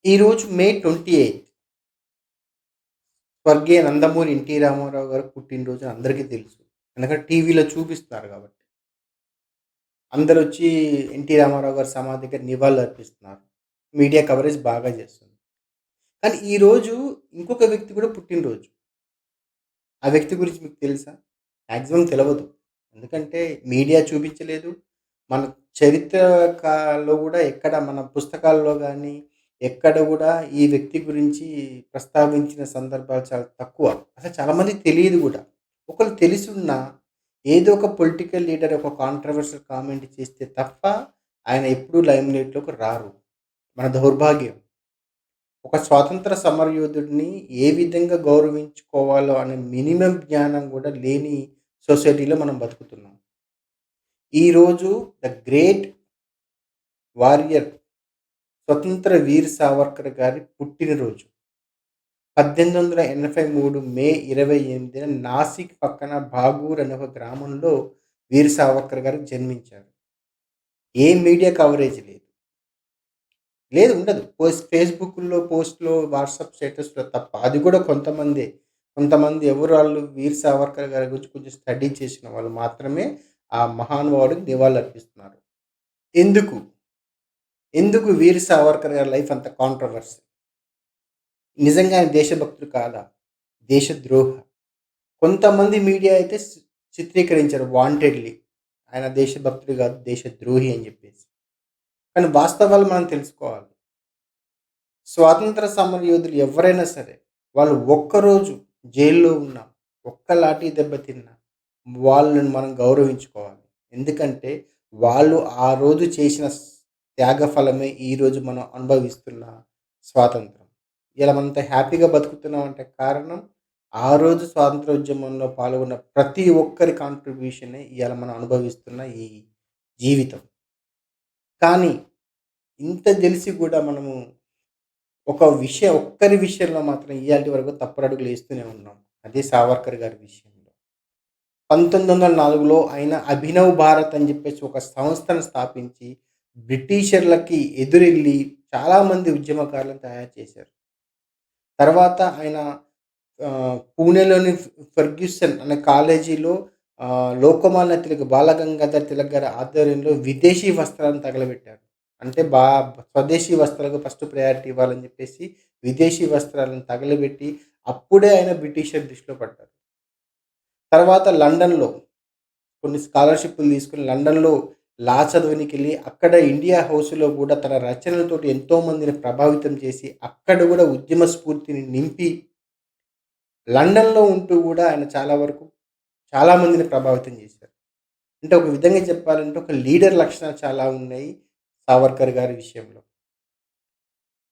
ఈరోజు మే 28 స్వర్గీయ నందమూరి ఎన్టీ రామారావు గారు పుట్టినరోజు అందరికీ తెలుసు. ఎందుకంటే టీవీలో చూపిస్తున్నారు కాబట్టి. అందరొచ్చి ఎన్టీ రామారావు గారి సమాధి దగ్గర నివాళులర్పిస్తున్నారు. మీడియా కవరేజ్ బాగా చేస్తుంది. కానీ ఈరోజు ఇంకొక వ్యక్తి కూడా పుట్టినరోజు. ఆ వ్యక్తి గురించి మీకు తెలుసా? మాక్సిమం తెలవదు. ఎందుకంటే మీడియా చూపించలేదు. మన చరిత్రకాల్లో గూడా ఎక్కడ మన పుస్తకాల్లో గానీ, ఎక్కడ గూడా ఈ వ్యక్తి గురించి ప్రస్తావించిన సందర్భాలు చాలా తక్కువ. అసలు చాలామందికి తెలీదు గూడా. ఒకవేళ తెలిసున్నా ఏదో ఒక పొలిటికల్ లీడర్ ఒక కాంట్రోవర్షియల్ కామెంట్ చేస్తే తప్ప ఆయన ఎప్పుడూ లైమ్‌లైట్‌లోకి రారు. మన దౌర్భాగ్యం. ఒక స్వాతంత్ర సమరయోధుడిని ఏ విధంగా గౌరవించుకోవాలో అనే మినిమమ్ జ్ఞానం గూడా లేని సొసైటీలో మనం బతుకుతున్నాం. ఈరోజు ద గ్రేట్ వారియర్ స్వతంత్ర వీర్ సావర్కర్ గారి పుట్టినరోజు. 1883 మే 28న నాసిక్ పక్కన బాగూర్ అనే ఒక గ్రామంలో వీర్ సావర్కర్ గారు జన్మించారు. ఏ మీడియా కవరేజ్ లేదు. లేదు ఉండదు. ఫేస్‌బుక్కుల్లో పోస్ట్‌లో, వాట్సాప్ స్టేటస్‌లో తప్ప. అది కూడా కొంతమందే. కొంతమంది ఎవరు ఆళ్ళు వీర్ సావర్కర్ గారి గురించి కొంచెం స్టడీ చేసిన వాళ్ళు మాత్రమే ఆ మహానుభావుడికి నివాళులర్పిస్తున్నారు. ఎందుకు? ఎందుకు వీర్ సావర్కర్ గారి లైఫ్ అంత కాంట్రోవర్సీ? నిజంగా ఆయన దేశభక్తుడు కాదా? దేశద్రోహ. కొంతమంది మీడియా అయితే చిత్రీకరించారు వాంటెడ్‌లీ. ఆయన దేశభక్తుడు కాదు, దేశద్రోహి అని చెప్పేసి. కానీ వాస్తవాలు మనం తెలుసుకోవాలి. స్వాతంత్ర సమరయోధులు ఎవ్వరైనా సరే, వాళ్ళు ఒక్కరోజు జైల్లో ఉన్నా, ఒక్క లాఠీ దెబ్బ తిన్నా, వాళ్ళని మనం గౌరవించుకోవాలి. ఎందుకంటే, వాళ్ళు ఆ రోజు చేసిన త్యాగ ఫలమే ఈరోజు మనం అనుభవిస్తున్న స్వాతంత్రం. ఇలా మనంత హ్యాపీగా బతుకుతున్నామంటే కారణం, ఆ రోజు స్వాతంత్రోద్యమంలో పాల్గొన్న ప్రతి ఒక్కరి కాంట్రిబ్యూషనే ఇయాల మనం అనుభవిస్తున్న ఈ జీవితం. కానీ, ఇంత తెలిసి కూడా మనము ఒక్కరి విషయంలో మాత్రం ఇయాల్టి వరకు తప్పుడడుగులు ఏస్తూనే ఉన్నాం. అదే సావర్కర్ గారి విషయంలో. 1904లో ఆయన అభినవ్ భారత్ అని చెప్పేసి ఒక సంస్థను స్థాపించి, బ్రిటిషర్లకి ఎదురెళ్లి చాలామంది ఉద్యమకారులను తయారు చేశారు. తర్వాత ఆయన పూణేలోని ఫెర్గ్యూసన్ అనే కాలేజీలో లోకమాన్య తిలక్ బాలగంగాధర్ తిలక్ గారి ఆధ్వర్యంలో విదేశీ వస్త్రాలను తగలబెట్టారు. అంటే స్వదేశీ వస్త్రాలకు ఫస్ట్ ప్రయారిటీ ఇవ్వాలని చెప్పేసి విదేశీ వస్త్రాలను తగలబెట్టి అప్పుడే ఆయన బ్రిటిషర్ దృష్టిలో పడ్డారు. తర్వాత లండన్‌లో కొన్ని స్కాలర్‌షిప్‌లు తీసుకొని లండన్‌లో లా చదవనీకెళ్ళి అక్కడ ఇండియా హౌస్‌లో గూడా తన రచనలతోటి ఎంతో మందిని ప్రభావితం చేసి అక్కడ గూడా ఉద్యమ స్ఫూర్తిని నింపి లండన్‌లో ఉంటూ గూడా ఆయన చాలా వరకు చాలా మందిని ప్రభావితం చేశారు. అంటే ఒక విధంగా చెప్పాలంటే ఒక లీడర్ లక్షణాలు చాలా ఉన్నాయి సావర్కర్ గారి విషయంలో.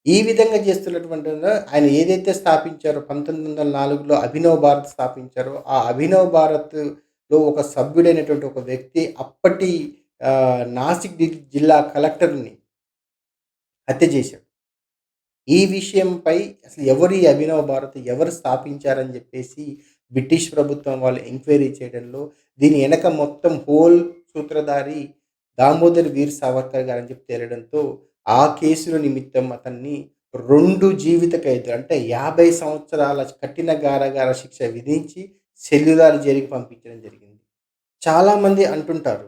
ఈ విధంగా చేస్తున్నటువంటిలో ఆయన ఏదైతే స్థాపించారో 1904లో అభినవ్ భారత్ స్థాపించారో, ఆ అభినవ్ భారత్‌లో ఒక సభ్యుడైనటువంటి ఒక వ్యక్తి అప్పటి నాసిక్ జిల్లా కలెక్టర్‌ని హత్య చేశాడు. ఈ విషయంపై అసలు ఎవరు ఈ అభినవ్ భారత్ ఎవరు స్థాపించారని చెప్పేసి బ్రిటిష్ ప్రభుత్వం వాళ్ళు ఎంక్వైరీ చేయడంలో దీని ఎనక మొత్తం హోల్ సూత్రధారి దామోదర్ వీర్ సావర్కర్ గారని చెప్పి తేలడంతో ఆ కేసుల నిమిత్తం అతన్ని 2 జీవిత ఖైదు అంటే 50 సంవత్సరాల కఠిన కారాగార శిక్ష విధించి సెల్యులార్ జైలుకి పంపించడం జరిగింది. చాలామంది అంటుంటారు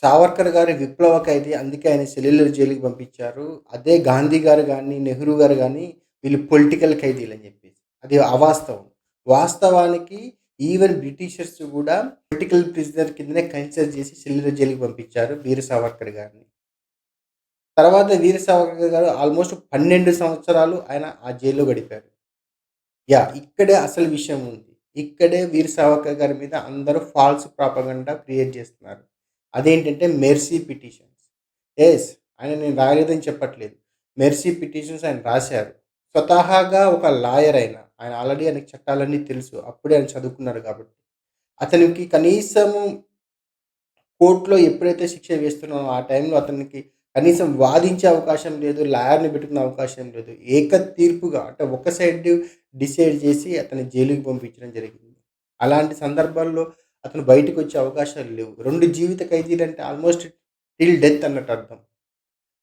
సావర్కర్ గారు విప్లవ ఖైదీ. అందుకే ఆయన సెల్యులర్ జైలుకి పంపించారు. అదే గాంధీ గారు గాని, నెహ్రూ గారు గాని వీళ్ళు పొలిటికల్ ఖైదీలని జెప్పేసి. అది అవాస్తవం. వాస్తవానికి ఈవెన్ బ్రిటిషర్స్ గూడా పొలిటికల్ ప్రిజనర్ కిందనే కన్సిడర్ జేసి సెల్యులర్ జైలుకి పంపించారు వీర సావర్కర్ గారిని. తర్వాత వీర సావర్కర్ గారు ఆల్‌మోస్ట్ 12 సంవత్సరాలు ఆయన ఆ జైల్‌లో గడిపారు. ఇక్కడే అసలు విషయం ఉంది. ఇక్కడే వీర సావర్కర్ గారి మీద అందరూ ఫాల్స్ ప్రాపగండా క్రియేట్ జేస్తున్నారు. అదేంటంటే మెర్సీ పిటిషన్స్. యెస్. ఆయన నేను రాయలేదని చెప్పట్లేదు. మెర్సీ పిటిషన్స్ ఆయన రాశారు. స్వతహాగా ఒక లాయర్ ఆయన. ఆయన ఆల్రెడీ ఆయనకి చట్టాలన్నీ తెలుసు. అప్పుడే ఆయన చదువుకున్నారు కాబట్టి. అతనికి కనీసము కోర్ట్‌లో ఎప్పుడైతే శిక్ష వేస్తున్నారో ఆ టైంలో అతనికి కనీసం వాదించే అవకాశం లేదు. లాయర్‌ని పెట్టుకునే అవకాశం లేదు. ఏక తీర్పుగా అంటే ఒక సైడ్ డిసైడ్ చేసి అతన్ని జైలుకి పంపించడం జరిగింది. అలాంటి సందర్భాల్లో అతను బయటికొచ్చే అవకాశాలు లేవు. 2 జీవిత ఖైదీలంటే ఆల్‌మోస్ట్ టిల్ డెత్ అన్నట్టు అర్థం.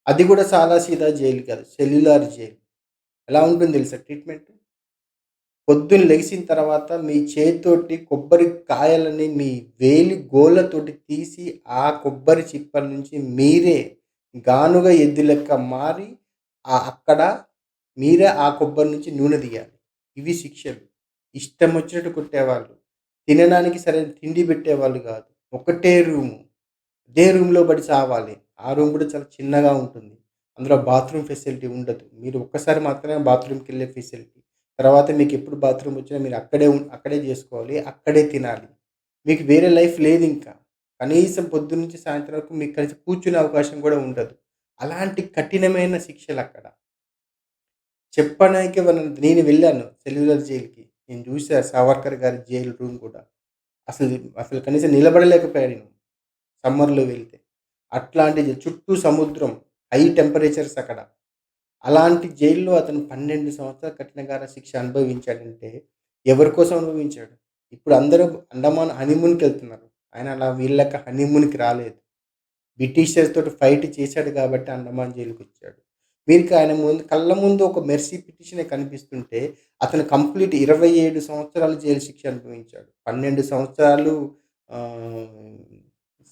అది గూడా సాదా సీదా జైలు కాదు. Cellular jail. ఎలా ఉంటుంది తెలుసా ట్రీట్‌మెంట్? పొద్దున్న లెగిసిన తర్వాత మీ చేత్తోటి కొబ్బరి కాయలని మీ వేలి గోళ్ళతోటి తీసి, ఆ కొబ్బరి చిప్పల నుంచి మీరే గానుగ ఎద్దు లెక్క మారి అక్కడ మీరే ఆ కొబ్బరి నుంచి నూనె తీయాలి. ఇవి శిక్షలు. ఇష్టం వచ్చినట్టు కొట్టేవాళ్ళు. తినడానికి సరైన తిండి పెట్టేవాళ్ళు గాదు. ఒకటే రూము. అదే రూమ్‌లో పడి చావాలి. ఆ రూమ్ కూడా చాలా చిన్నగా ఉంటుంది. అందులో బాత్రూమ్ ఫెసిలిటీ ఉండదు. మీరు ఒక్కసారి మాత్రమే బాత్రూమ్‌కెళ్ళే ఫెసిలిటీ. తర్వాత మీకెప్పుడు బాత్రూమ్ వచ్చినా మీరు అక్కడే జేసుకోవాలి. అక్కడే తినాలి. మీకు వేరే లైఫ్ లేదింకా. కనీసం పొద్దున్న నుంచి సాయంత్రం వరకు మీకు కలిసి కూర్చునే అవకాశం గూడా ఉండదు. అలాంటి కఠినమైన శిక్షలక్కడ. చెప్పడానికి నేను వెళ్ళాను సెల్యులర్ జైల్‌కి. నేను జూసా సావర్కర్ గారి జైల్ రూమ్ కూడా. అసలు అసలు కనీసం నిలబడలేకపోయా నేను సమ్మర్‌లో వెళ్తే. అట్లాంటిది చుట్టూ సముద్రం, హై టెంపరేచర్స్ అక్కడ. అలాంటి జైల్‌లో అతను 12 సంవత్సరాలు కఠినగార శిక్ష అనుభవించాడంటే, ఎవరి కోసం అనుభవించాడు? ఇప్పుడు అందరూ అండమాన్ హనీమూన్‌కెళ్తున్నారు. ఆయన అలా వీళ్ళ లెక్క హనీమూన్‌కి రాలేదు. బ్రిటిషర్స్ తోటి ఫైట్ చేశాడు కాబట్టి అండమాన్ జైలుకొచ్చాడు. వీరికి ఆయన ముందు కళ్ళ ముందు ఒక మెర్సీ పిటిషనే కనిపిస్తుంటే, అతను కంప్లీట్ 27 సంవత్సరాలు జైలు శిక్ష అనుభవించాడు. 12 సంవత్సరాలు ఆహ్,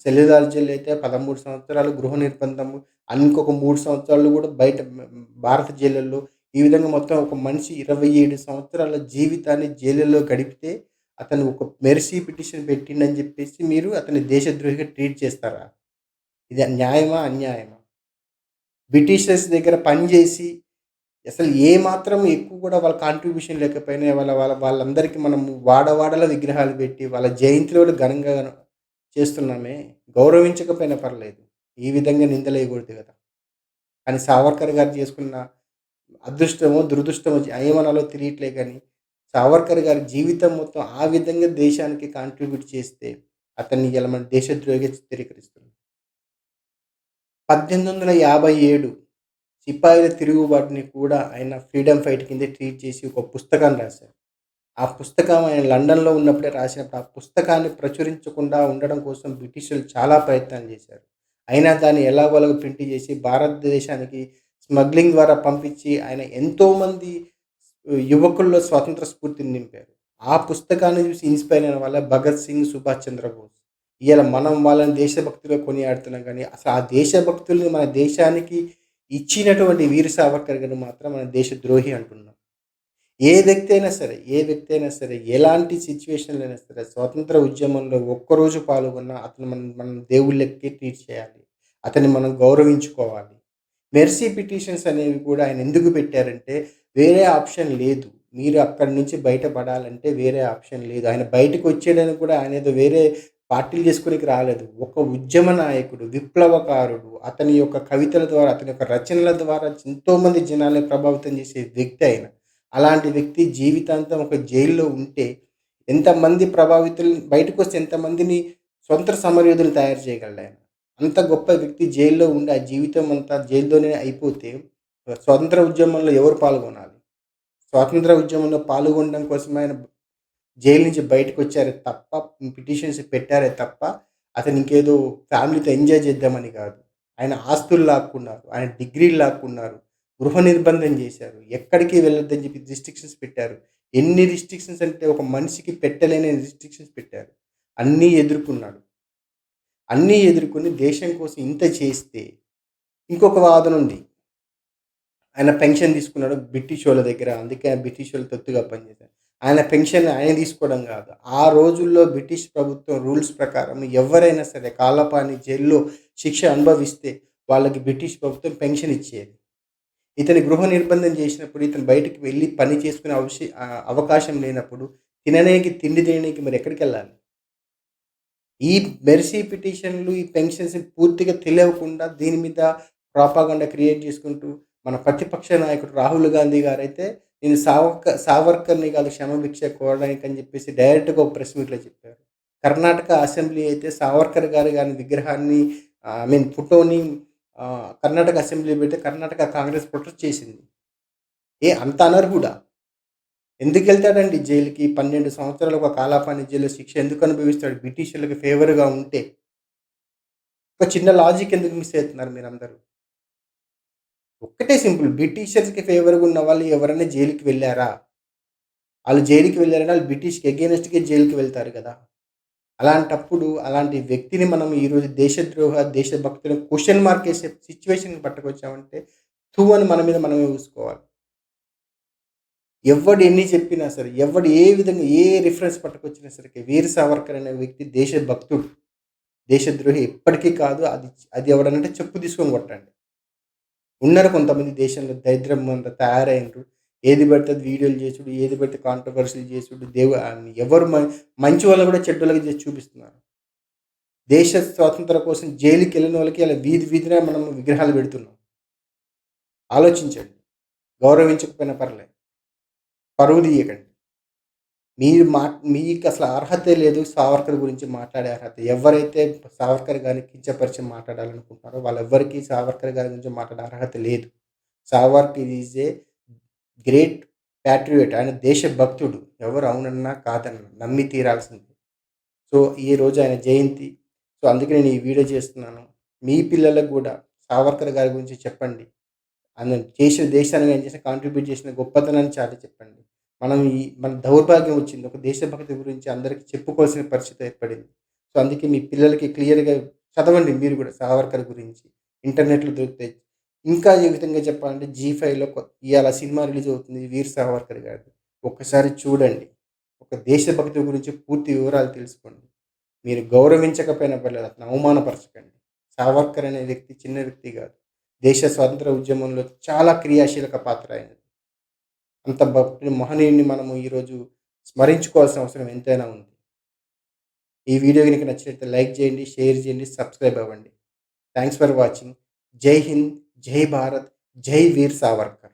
సెల్యులార్ జైలు అయితే 13 సంవత్సరాలు గృహ నిర్బంధము, ఇంకొక 3 సంవత్సరాలు గూడా బయట భారత జైళ్ళల్లో ఈ విధంగా మొత్తం ఒక మనిషి 27 సంవత్సరాల జీవితాన్ని జైలులో గడిపితే, అతను ఒక మెర్సీ పిటిషన్ పెట్టిండని జెప్పేసి మీరు అతన్ని దేశద్రోహిగా ట్రీట్ చేస్తారా? ఇది న్యాయమా? అన్యాయమా? బ్రిటిషర్స్ దగ్గర పని జేసి, అసలు ఏ మాత్రం ఎక్కువ గూడా వాళ్ళ కాంట్రిబ్యూషన్ లేకపోయినా వాళ్ళందరికీ మనము వాడవాడల విగ్రహాలు పెట్టి, వాళ్ళ జయంతిని గూడా ఘనంగా చేస్తున్నామే. గౌరవించకపోయినా పర్లేదు. ఈ విధంగా నిందలేయకూడదు గదా! కానీ సావర్కర్ గారు చేసుకున్న అదృష్టమో, దురదృష్టమో ఏమనాలో తెలియట్లే గానీ, సావర్కర్ గారి జీవితం మొత్తం ఆ విధంగా దేశానికి కాంట్రిబ్యూట్ చేస్తే, అతన్ని ఇయాల మన దేశద్రోహిగా చిత్రీకరిస్తున్నాం. 1857 సిపాయిల తిరుగుబాటుని కూడా ఆయన ఫ్రీడమ్ ఫైట్ కిందే ట్రీట్ చేసి ఒక పుస్తకాన్ని రాశారు. ఆ పుస్తకం ఆయన లండన్‌లో ఉన్నప్పుడే రాసినప్పుడు, ఆ పుస్తకాన్ని ప్రచురించకుండా ఉండడం కోసం బ్రిటిషులు చాలా ప్రయత్నాలు చేశారు. అయినా దాన్ని ఎలాగోలాగ ప్రింట్ చేసి భారతదేశానికి స్మగ్లింగ్ ద్వారా పంపించి ఆయన ఎంతోమంది యువకుల్లో స్వాతంత్ర స్ఫూర్తిని నింపారు. ఆ పుస్తకాన్ని చూసి ఇన్‌స్పైర్ అయిన వాళ్ళే భగత్ సింగ్, సుభాష్ చంద్రబోస్. ఇయాల మనం వాళ్ళని దేశభక్తిగా కొనియాడుతున్నాం గానీ, అసలు ఆ దేశభక్తుల్ని మన దేశానికి ఇచ్చినటువంటి వీర సావర్కర్ గారిని మాత్రం మన దేశద్రోహి అంటున్నాం. ఏ వ్యక్తి అయినా సరే, ఎలాంటి సిట్యుయేషన్‌లో అయినా సరే, స్వాతంత్ర ఉద్యమంలో ఒక్కరోజు పాల్గొన్నా అతను మనం దేవుడి లెక్కే ట్రీట్ చేయాలి. అతన్ని మనం గౌరవించుకోవాలి. మెర్సీ పిటిషన్స్ అనేవి కూడా ఆయన ఎందుకు పెట్టారంటే, వేరే ఆప్షన్ లేదు. మీరు అక్కడి నుంచి బయటపడాలంటే వేరే ఆప్షన్ లేదు. ఆయన బయటకొచ్చేయడానికి కూడా ఆయనేదో వేరే పార్టీలు చేసుకోనికి రాలేదు. ఒక ఉద్యమ నాయకుడు, విప్లవకారుడు. అతని యొక్క కవితల ద్వారా, అతని యొక్క రచనల ద్వారా ఎంతోమంది జనాల్ని ప్రభావితం చేసే వ్యక్తి ఆయన. అలాంటి వ్యక్తి జీవితాంతం ఒక జైల్‌లో ఉంటే, ఎంతమంది ప్రభావితులు బయటకొస్తే ఎంతమందిని స్వంత సమరయోధులు తయారు చేయగలడాయన. అంత గొప్ప వ్యక్తి జైల్‌లో ఉండి, ఆ జీవితం అంతా జైల్లోనే అయిపోతే, స్వాతంత్ర ఉద్యమంలో ఎవరు పాల్గొనాలి? స్వాతంత్ర ఉద్యమంలో పాల్గొనడం కోసమే ఆయన జైలు నుంచి బయటకొచ్చారే తప్ప, పిటిషన్స్ పెట్టారే తప్ప, అతను ఇంకేదో ఫ్యామిలీతో ఎంజాయ్ చేద్దామని కాదు. ఆయన ఆస్తులు లాక్కున్నారు. ఆయన డిగ్రీలు లాక్కున్నారు. గృహ నిర్బంధం చేశారు. ఎక్కడికి వెళ్ళొద్దని చెప్పి రిస్ట్రిక్షన్స్ పెట్టారు. ఎన్ని రిస్ట్రిక్షన్స్ అంటే ఒక మనిషికి పెట్టలేని రిస్ట్రిక్షన్స్ పెట్టారు. అన్నీ ఎదుర్కొన్నాడు. అన్నీ ఎదుర్కొని దేశం కోసం ఇంత చేస్తే, ఇంకొక వాదనుంది. ఆయన పెన్షన్ తీసుకున్నాడు బ్రిటిషోళ్ళ దగ్గర. అందుకే ఆయన బ్రిటిషోళ్ళు తొత్తుగా పనిచేశారు. ఆయన పెన్షన్ ఆయన తీసుకోవడం గాదు. ఆ రోజుల్లో బ్రిటిష్ ప్రభుత్వం రూల్స్ ప్రకారం ఎవ్వరైనా సరే కాలపాని జైల్‌లో శిక్ష అనుభవిస్తే వాళ్ళకి బ్రిటిష్ ప్రభుత్వం పెన్షన్ ఇచ్చేది. ఇతని గృహ నిర్బంధం చేసినప్పుడు ఇతను బయటికి వెళ్లి పని చేసుకునే అవకాశం లేనప్పుడు తిండి తిననీకి మరి ఎక్కడికెళ్ళాలి? ఈ మెర్సీ పిటిషన్‌లు, ఈ పెన్షన్స్ పూర్తిగా తెలియకుండా దీని మీద ప్రాపగండా క్రియేట్ చేసుకుంటూ, మన ప్రతిపక్ష నాయకుడు రాహుల్ గాంధీ గారైతే నేను సావర్కర్‌ని కాదు క్షమాభిక్ష కోరడానికని చెప్పేసి డైరెక్ట్‌గా ఒక ప్రెస్ మీట్‌లో చెప్పారు. కర్ణాటక అసెంబ్లీ అయితే సావర్కర్ గారి విగ్రహాన్ని ఫోటోని కర్ణాటక అసెంబ్లీ పెడితే కర్ణాటక కాంగ్రెస్ ప్రొటెస్ట్ చేసింది. అంత అనర్హుడా? ఎందుకెళ్తాడండి జైలుకి? 12 సంవత్సరాలు ఒక కాలాపాని జైల్‌లో శిక్ష ఎందుకు అనుభవిస్తాడు? బ్రిటిషర్‌లకి ఫేవర్‌గా ఉంటే. ఒక చిన్న లాజిక్ ఎందుకు మిస్ అయితున్నారు మీరందరూ? ఒక్కటే సింపుల్. బ్రిటిషర్స్‌కి ఫేవర్‌గా ఉన్న వాళ్ళు ఎవరైనా జైలుకి వెళ్లారా? ఆళ్ళు జైలుకి వెళ్లారంటే ఆళ్ళు బ్రిటిష్‌కి అగైనెస్ట్‌గే జైలుకి వెళ్తారు కదా! అలాంటప్పుడు అలాంటి వ్యక్తిని మనం ఈరోజు దేశద్రోహ, దేశభక్తులని క్వెషన్ మార్క్ ఏసే సిట్యుయేషన్‌కి పట్టుకొచ్చామంటే, అని మన మీద మనమే చూసుకోవాలి. ఎవ్వడు ఎన్ని చెప్పినా సరే, ఎవ్వడు ఏ విధంగా ఏ రిఫరెన్స్ పట్టుకొచ్చినా సరే, వీర్ సావర్కర్ అనే వ్యక్తి దేశభక్తుడు. దేశద్రోహి ఎప్పటికీ కాదు. అది ఎవడనంటే చెప్పు తీసుకొని కొట్టండి. ఉన్నారు కొంతమంది దేశంలో దరిద్రంగా తయారయ్యిండ్రు. ఏది పడితే అది వీడియోలు చేసుడు, ఏది పడితే కాంట్రోవర్సీలు చేసుడు, ఎవరు మంచి వాళ్ళని కూడా చెడ్డోళ్ళకి చేసి చూపిస్తున్నారు. దేశ స్వాతంత్రం కోసం జైలుకెళ్ళిన వాళ్ళకి ఇలా వీధి వీధిన మనం విగ్రహాలు పెడుతున్నాం. ఆలోచించండి. గౌరవించకపోయినా పర్లేదు. పరువు తీయకండి. మీకసలు అర్హతే లేదు సావర్కర్ గురించి మాట్లాడే అర్హత. ఎవరైతే సావర్కర్ గారిని కించపరిచి మాట్లాడాలనుకుంటున్నారో వాళ్ళెవ్వరికీ సావర్కర్ గారి గురించి మాట్లాడే అర్హత లేదు. Savarkar is a great patriot. ఆయన దేశభక్తుడు. ఎవరు అవునన్నా, కాదన్నా నమ్మి తీరాల్సిందే. సో, ఈరోజు ఆయన జయంతి. సో, అందుకే నేను ఈ వీడియో చేస్తున్నాను. మీ పిల్లలకు గూడా సావర్కర్ గారి గురించి చెప్పండి. ఆయన చేసిన దేశానికి ఆయన చేసిన కాంట్రిబ్యూట్ చేసిన గొప్పతనాన్ని చాటి చెప్పండి. మన దౌర్భాగ్యం వచ్చింది. ఒక దేశభక్తి గురించి అందరికి చెప్పుకోవాల్సిన పరిస్థితి ఏర్పడింది. సో, అందుకే మీ పిల్లలకి క్లియర్‌గా చదవండి మీరు గూడా సావర్కర్ గురించి. ఇంటర్నెట్‌లో దొరుకుతాయి. ఇంకా ఏ విధంగా చెప్పాలంటే జీ5లో ఇయాల సినిమా రిలీజ్ అవుతుంది 'వీర్ సావర్కర్' గారిది. ఒక్కసారి చూడండి. ఒక దేశభక్తి గురించి పూర్తి వివరాలు తెలుసుకోండి. మీరు గౌరవించకపోయినా పర్లేదు. అతన్ని అవమానపరచకండి. సావర్కర్ అనే వ్యక్తి చిన్న వ్యక్తి గాదు. దేశ స్వాతంత్ర ఉద్యమంలో చాలా క్రియాశీలక పాత్ర ఆయనది. అంత మహనీయుడిని మనము ఈరోజు స్మరించుకోవాల్సిన అవసరం ఎంతైనా ఉంది. ఈ వీడియో గనుక నచ్చినట్లయితే లైక్ చేయండి, షేర్ చేయండి, సబ్స్క్రైబ్ అవ్వండి. Thanks for watching. జై హింద్, జై భారత్, జై వీర్ సావర్కర్.